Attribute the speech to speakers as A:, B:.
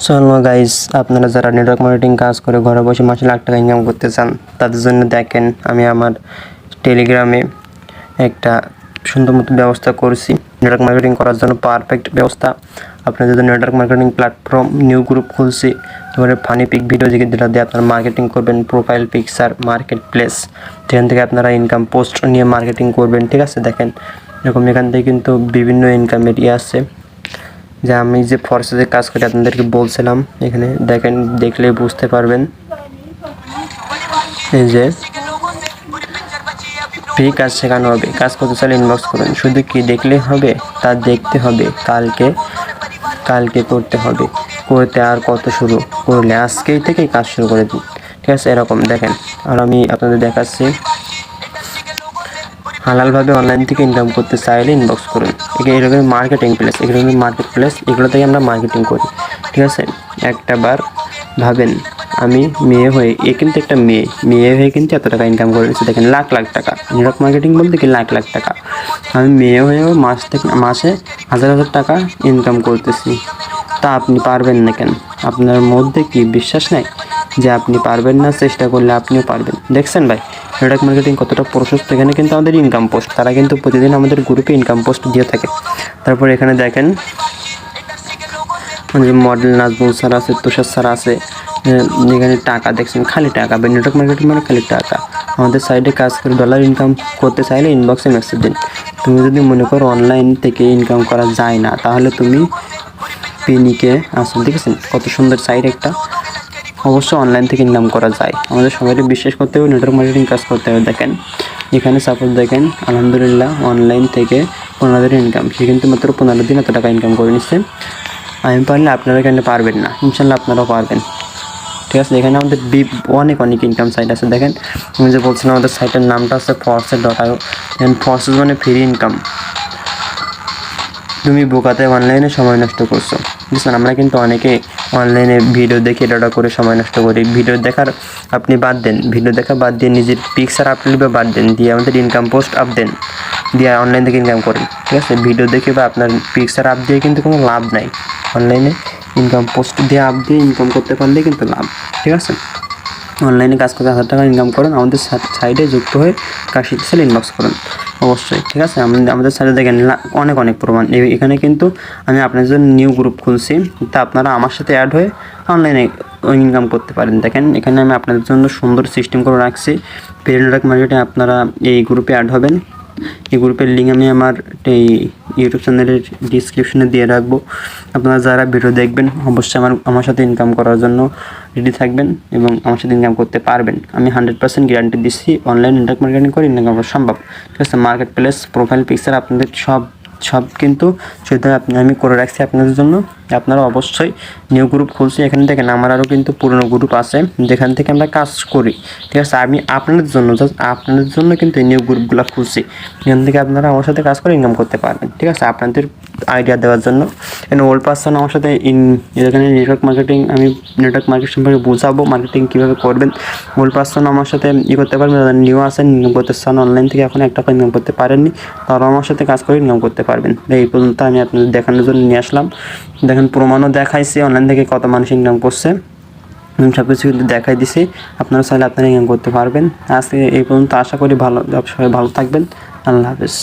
A: চলো গাইস, আপনারা যারা নেটওয়ার্ক মার্কেটিং কাজ করে ঘরে বসে মাসে লাখ টাকা ইনকাম করতে চান, তাদের জন্য দেখেন আমি আমার টেলিগ্রামে একটা সুন্দর মতো ব্যবস্থা করছি নেটওয়ার্ক মার্কেটিং করার জন্য পারফেক্ট ব্যবস্থা। আপনার যদি network marketing platform new group খুলছি, এবারে ফানি পিক ভিডিও যেটা দিয়ে আপনারা মার্কেটিং করবেন, প্রোফাইল পিকচার মার্কেট প্লেস, যেখান থেকে আপনারা ইনকাম পোস্ট নিয়ে মার্কেটিং করবেন। ঠিক আছে, দেখেন এরকম এখান থেকে কিন্তু বিভিন্ন ইনকামের আছে, যে আমি যে ফরসেসে কাজ করি আপনাদেরকে বলছিলাম। এখানে দেখেন, দেখলে বুঝতে পারবেন। এই যে ফ্রি কাজ শেখানো হবে, কাজ করতে চাইলে ইনবক্স করুন। শুধু কি দেখলে হবে, তা দেখতে হবে, কালকে করতে হবে, করতে আর কত শুরু করলে আজকেই থেকেই কাজ শুরু করে দিন। ঠিক আছে, এরকম দেখেন। আর আমি আপনাদের দেখাচ্ছি, হালালভাবে অনলাইন থেকে ইনকাম করতে চাইলে ইনবক্স করুন। এরকম মার্কেটিং প্লেস, এগুলো থেকে আমরা মার্কেটিং করি। ঠিক আছে, একটা বার ভাবেন, আমি মেয়ে হয়ে কিন্তু একটা মেয়ে হয়ে কিন্তু এত টাকা ইনকাম করে নিচ্ছি। দেখেন লাখ লাখ টাকা, নেটওয়ার্ক মার্কেটিং বলতে কি লাখ লাখ টাকা। আমি মেয়ে হয়েও মাসে হাজার হাজার টাকা ইনকাম করতেছি। তা আপনি পারবেন না কেন? আপনার মধ্যে কি বিশ্বাস নাই যে আপনি পারবেন না? চেষ্টা করলে আপনিও পারবেন। দেখছেন ভাই নেটওয়ার্ক মার্কেটিং কতটা প্রশস্ত। এখানে কিন্তু আমাদের ইনকাম পোস্ট, তারা কিন্তু প্রতিদিন আমাদের গ্রুপে ইনকাম পোস্ট দিয়ে থাকে। তারপর এখানে দেখেন মডেল নাজমুল স্যার আছে, তুষার স্যার আছে। এখানে টাকা দেখছেন, খালি টাকা। নেটওয়ার্ক মার্কেটিং মানে খালি টাকা। আমাদের সাইডে কাজ করে ডলার ইনকাম করতে চাইলে ইনবক্সে মেসেজ দিন। তুমি যদি মনে করো অনলাইন থেকে ইনকাম করা যায় না, তাহলে তুমি পেনিকে আসুন। দেখেছেন কত সুন্দর সাইড একটা। অবশ্যই অনলাইন থেকে ইনকাম করা যায়, আমাদের সবাইকে বিশ্বাস করতে হবে, নেটওয়ার্ক মার্কেটিং কাজ করতে হবে। দেখেন এখানে সাপোজ দেখেন, আলহামদুলিল্লাহ অনলাইন থেকে 15 দিন ইনকাম, সে কিন্তু মাত্র 15 দিন এত টাকা ইনকাম করে নিচ্ছে। আমি পারলে আপনারা কেন পারবেন না? ইনশাল্লাহ আপনারাও পারবেন। ঠিক আছে, এখানে আমাদের অনেক ইনকাম সাইট আছে। দেখেন আমি যে বলছিলাম, আমাদের সাইটের নামটা আছে forces.io। ফর্সেস মানে ফ্রি ইনকাম। তুমি বোকাতে অনলাইনে সময় নষ্ট করছো। বুঝলেন, আমরা কিন্তু অনেকে অনলাইনে ভিডিও দেখে ডাটা করে সময় নষ্ট করি। ভিডিও দেখার আপনি বাদ দেন, ভিডিও দেখা বাদ দিয়ে নিজের পিকচার আপলোড বা বাদ দেন, দিয়ে আমাদের ইনকাম পোস্ট আপ দেন, দিয়ে অনলাইন থেকে ইনকাম করেন। ঠিক আছে, ভিডিও দেখে বা আপনার পিকচার আপ দিয়ে কিন্তু কোনো লাভ নাই। অনলাইনে ইনকাম পোস্ট দিয়ে আপ দিয়ে ইনকাম করতে পারলে কিন্তু লাভ। ঠিক আছে, অনলাইনে কাজ করতে 1000 টাকা ইনকাম করুন, আমাদের সাইডে যুক্ত হয়ে কাজ শিখতে ইনবক্স করুন অবশ্যই। ঠিক আছে, আমাদের সাইডে দেখেন অনেক প্রমাণ। এখানে কিন্তু আমি আপনাদের জন্য নিউ গ্রুপ খুলছি, তা আপনারা আমার সাথে অ্যাড হয়ে অনলাইনে ইনকাম করতে পারেন। দেখেন এখানে আমি আপনাদের জন্য সুন্দর সিস্টেম করে রাখছি। নেটওয়ার্ক মার্কেটিং আপনারা এই গ্রুপে অ্যাড হবেন। এই গ্রুপের লিঙ্ক আমি আমার এই ইউটিউব চ্যানেলের ডিসক্রিপশনে দিয়ে রাখবো। আপনারা যারা ভিডিও দেখবেন অবশ্যই আমার সাথে ইনকাম করার জন্য রেডি থাকবেন এবং আমার সাথে ইনকাম করতে পারবেন। আমি 100% গ্যারান্টি দিচ্ছি, অনলাইন নেটওয়ার্ক মার্কেটিং করে ইনকাম করা সম্ভব। ঠিক আছে, মার্কেট প্লেস, প্রোফাইল পিকচার আপনাদের সব কিন্তু সেটা আমি করে রাখছি আপনাদের জন্য। আপনারা অবশ্যই নিউ গ্রুপ খুলছি। এখানে দেখেন আমার আরও কিন্তু পুরনো গ্রুপ আছে, যেখান থেকে আমরা কাজ করি। ঠিক আছে, আমি আপনাদের জন্য কিন্তু এই নিউ গ্রুপগুলো খুলছি, এখান থেকে আপনারা আমার সাথে কাজ করে ইনকাম করতে পারবেন। ঠিক আছে, আপনাদের আইডিয়া দেওয়ার জন্য। এখানে ওল্ড পার্সন আমার সাথে এখানে নেটওয়ার্ক মার্কেটিং, আমি নেটওয়ার্ক মার্কেটিং সম্পর্কে বোঝাবো, মার্কেটিং কীভাবে করবেন। ওল্ড পার্সন আমার সাথে করতে পারবেন, যারা নিউ আসেন, ইনকাম করতে চান, অনলাইন থেকে এখন 1 টাকা ইনকাম করতে পারেননি, তারাও আমার সাথে কাজ করে ইনকাম করতে পারবেন। এই পর্যন্ত আমি আপনাদের দেখানোর জন্য নিয়ে আসলাম। দেখেন প্রমাণও দেখাইছি অনলাইন থেকে কত মানুষ ইনকাম করছে, সব কিছু কিন্তু দেখাই দিছি। আপনারা চাইলে আপনারা ইনকাম করতে পারবেন। আজকে এই পর্যন্ত, আশা করি সবাই ভালো থাকবেন। আল্লাহ হাফেজ।